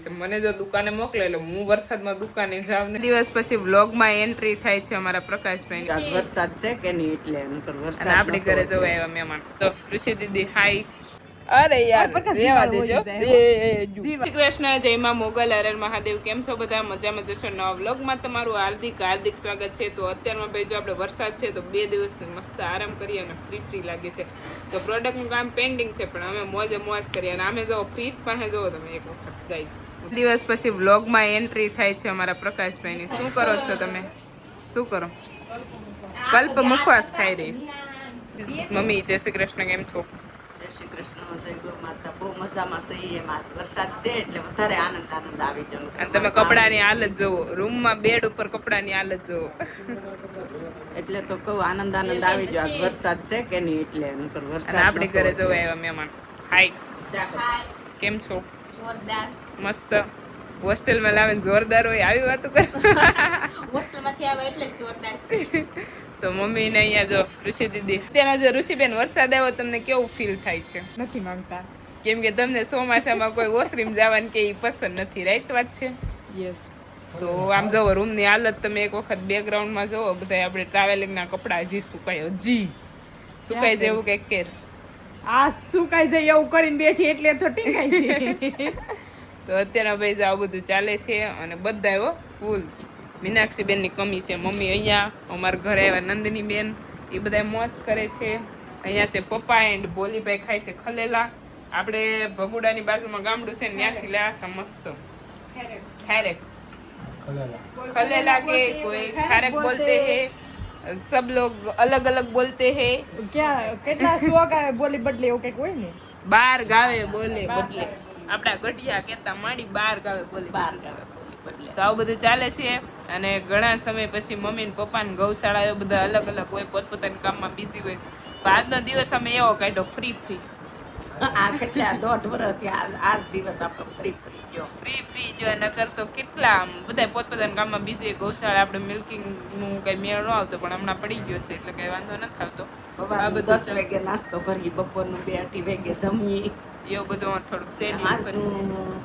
મને જો દુકાને મોકલે એટલે હું વરસાદમાં દુકાને જાવ ને દિવસ પછી વ્લોગમાં એન્ટ્રી થાય છે અમારા પ્રકાશભાઈ. વરસાદ છે કે નહીં એટલે વરસાદ આપણી ઘરે જો આવ્યા મહેમાન તો ઋષિ દીદી હાય. અરે યાર રેવા દેજો. શ્રી કૃષ્ણ, જય માં મોગલ, હર હર મહાદેવ. કેમ છો બધા? મજામાં જશો? નવા વ્લોગમાં તમારું હાર્દિક સ્વાગત છે. તો અત્યારમાં ભાઈ જો આપણે વરસાદ છે તો 2 દિવસ મસ્ત આરામ કરીએ અને ફ્રી લાગે છે. તો પ્રોડક્ટનું કામ પેન્ડિંગ છે પણ અમે મોજ કરીએ અને અમે જો ફીસ પાસે જોવો તમે એક વખત ગાઈસ. દિવસ પછી વ્લોગમાં એન્ટ્રી થાય છે અમારા પ્રકાશભાઈની. શું કરો છો તમે? શું કરો? કલ્પ મુખવાસ ખાઈ રહીશ. મમ્મી જય શ્રી કૃષ્ણ, કેમ છો? જય શ્રી કૃષ્ણ, જય ગો માતા. બહુ મજામાં છે. એમાં વરસાદ છે એટલે વધારે આનંદ આવી ગયો. અને તમે કપડાની હાલત જોવો, રૂમમાં બેડ ઉપર કપડાની હાલત જોવો. એટલે તો કહું આનંદ આવી ગયો. આજ વરસાદ છે કે નહીં એટલે વરસાદ. આપણી ઘરે જોવા આવ્યા મહેમાન. હાય, કેમ છો? જોરદાર. મસ્ત. હોસ્ટેલમાં લાવીને જોરદાર હોય આવી વાતો કરે. હોસ્ટેલમાંથી આવે એટલે જોરદાર છે. તો મમ્મી ને અહીંયા જો ઋષિ દીદી. અત્યારે જો ઋષિબેન વરસાદ આવ્યો તમને કેવું ફીલ થાય છે? નથી માંગતા. કેમ કે તમને ચોમાસામાં કોઈ વોશરૂમ જવાનું કે પસંદ નથી, રાઈટ વાત છે? યસ. તો આમ જોવો રૂમ ની હાલત તમે એક વખત બેકગ્રાઉન્ડમાં જોવો. બધા આપણે ટ્રાવેલિંગ ના કપડા હજી સુકાય જેવું કે કેર આ સુકાઈ જાય એવું કરીને બેઠી એટલે તો ટીંગાઈ છે. તો અત્યારે ભાઈ જો આવું બધું ચાલે છે અને બધા એવો ફૂલ. મીનાક્ષી બેન ની કમી છે. મમ્મી અહીંયા, અમારા ઘરે આવ્યા નંદની બેન, એ બધા મોજ કરે છે. અહીંયા છે પપ્પા એન્ડ ભોલીભાઈ ખાય છે ખલેલા. આપણે ભગુડાની બાજુમાં ગામડું છે ત્યાંથી લાયા મસ્ત ખારેક खलेला के कोई खारक बोलते हैं, सब लोग अलग अलग बोलते हैं. क्या કેટલા શોખ આવે બોલી બદલે એવું કઈક હોય ને. બાર ગાવે બોલે બદલે. આપડા ગઢિયા કેતા માડી બાર ગાવે બોલે બદલે. તો આવું બધું ચાલે છે અને ઘણા સમય પછી મમ્મી ને પપ્પા ને ગૌશાળા એ બધા અલગ અલગ હોય, પોતપોતાના કામમાં બિઝી હોય. તો આજનો દિવસ અમે એવો કાઢ્યો ફ્રી આ કેટલા 1.5 વર્ષથી આજ દિવસ આપણો ફ્રી ગયો. ફ્રી જો નકર તો કેટલા બધા પોતપોતાના કામમાં બિઝી. ગૌશાળા આપણે મિલ્કિંગ નું કઈ મેળ ન આવતો પણ હમણાં પડી ગયો છે એટલે કઈ વાંધો નથી આવતો. આ બધું 10 વાગે નાસ્તો કરીએ, બપોરનું 2-2 વાગે જમીએ. એવું બધું થોડુંક શેડ્યુલ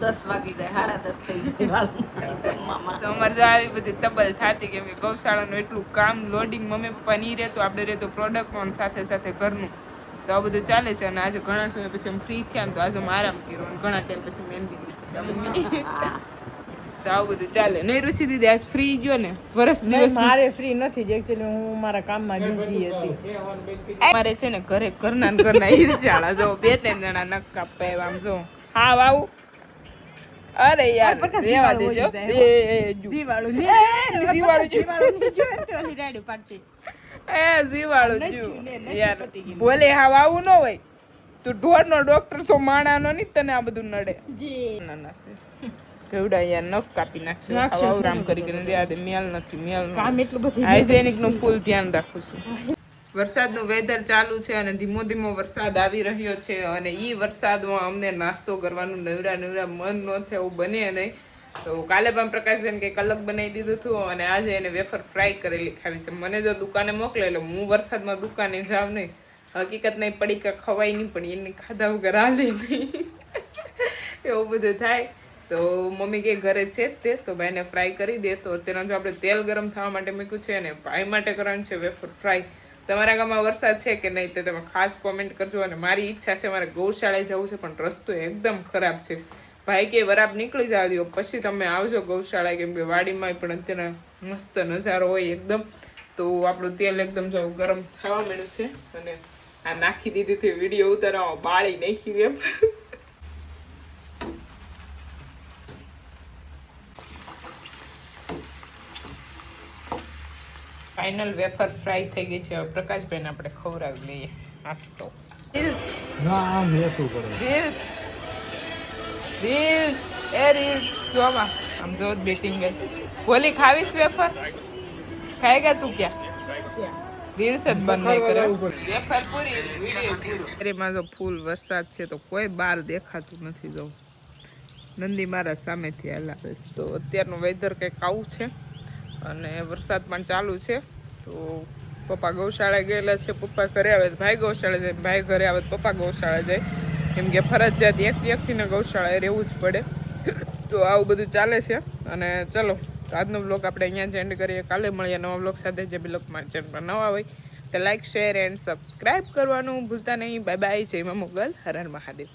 10 વાગી જાય, 10:30 થઈ જાય જમવામાં. તો અમારે જો આવી બધી તબલ થતી કેમ કે ગૌશાળાનું એટલું કામ લોડિંગ મમ્મી પપ્પા નહીં રહેતું, આપણે રહેતું પ્રોડક્ટ પણ સાથે ઘરનું. તો આ બધું ચાલે છે અને આજે ઘણા સમય પછી અમે ફ્રી થયા તો આજે આરામ કર્યો અને ઘણા ટાઈમ પછી મહેંદી લીધી. તો આવું બધું ચાલે. નહીં ઋષિ દીદી આજ ફ્રી ગયો ને વર્ષ દિવસ? મારે ફ્રી નથી જ, એકચ્યુઅલી હું મારા કામમાં બિઝી હતી. મારે છે ને ઘરના ઈર્ષાળા જો 2-3 જણા નખ કાપવા આવ્યા આમ જો. હા વાવું. અરે યાર રેવા દેજો. જીવાળું યાર બોલે હા આવું ન હોય. તું ઢોર નો ડોક્ટર છો, માણા નો નહીં તને આ બધું નડે. કેવડા યાર નખ કાપી નાખશે. કામ કરી મેલ નથી. હાઇજેનિક નું ફૂલ ધ્યાન રાખું છું. વરસાદનું વેધર ચાલુ છે અને ધીમો વરસાદ આવી રહ્યો છે અને ઈ વરસાદમાં અમને નાસ્તો કરવાનું નવરા મન ન થાય એવું બને નહીં. તો કાલે પણ પ્રકાશબેન કંઈક અલગ બનાવી દીધું હતું અને આજે એને વેફર ફ્રાય કરેલી ખાવી છે. મને જો દુકાને મોકલે એટલે હું વરસાદમાં દુકાને જાવ નહીં. હકીકત નહીં પડી કે ખવાય નહીં પણ એની ખાધા વગર હાલે નહીં. એવું બધું થાય. તો મમ્મી કે ઘરે છે તે તો ભાઈને ફ્રાય કરી દે. તો અત્યારે જો આપણે તેલ ગરમ થવા માટે મૂક્યું છે ને ભાઈ માટે કરવાનું છે વેફર ફ્રાય. તમારા ગામમાં વરસાદ છે કે નહીં તે તમે ખાસ કોમેન્ટ કરજો. અને મારી ઈચ્છા છે મારે ગૌશાળાએ જવું છે પણ રસ્તો એકદમ ખરાબ છે. ભાઈ કે વરાપ નીકળી જવા દો પછી તમે આવજો ગૌશાળા, કેમ કે વાડીમાં પણ અત્યારે મસ્ત નજારો હોય એકદમ. તો આપણું તેલ એકદમ જો ગરમ થવા માંડ્યું છે અને આ નાખી દીધી હતી વિડીયો ઉતારવા બાળી નાખી એમ. ફાઇનલ વેફર ફ્રાય થઈ ગઈ છે. પ્રકાશભાઈને આપણે ખવડાવી લઈએ નાસ્તો. રીલ્સ જોમાં આમ જો બેટિંગ ગઈ. બોલી ખાવીશ વેફર? ખાएगा તું ક્યાં? રીલ્સ જ બંધ નહીં કરે. વેફર પૂરી, વિડિયો પૂરો. અરેમાં જો ફૂલ વરસાદ છે તો કોઈ બહાર દેખાતું નથી. જો નંદી મારા સામેથી હલાવે છે. તો અત્યારનું વેધર કંઈક આવું છે અને વરસાદ પણ ચાલુ છે. તો પપ્પા ગૌશાળા ગયેલા છે, પપ્પા ઘરે આવે ભાઈ ગૌશાળા જાય, ભાઈ ઘરે આવે પપ્પા ગૌશાળા જાય. કેમ કે ફરજિયાત એક વ્યક્તિને ગૌશાળાએ રહેવું જ પડે. તો આવું બધું ચાલે છે અને ચલો આજનો બ્લોગ આપણે અહીંયા જ એન્ડ કરીએ. કાલે મળીએ નવા બ્લોગ સાથે. જે બ્લોગ મારી ચેનલ પર નવા હોય તો લાઈક શેર એન્ડ સબસ્ક્રાઈબ કરવાનું ભૂલતા નહીં. Bye bye. જય મા મોગલ. હર હર મહાદેવ.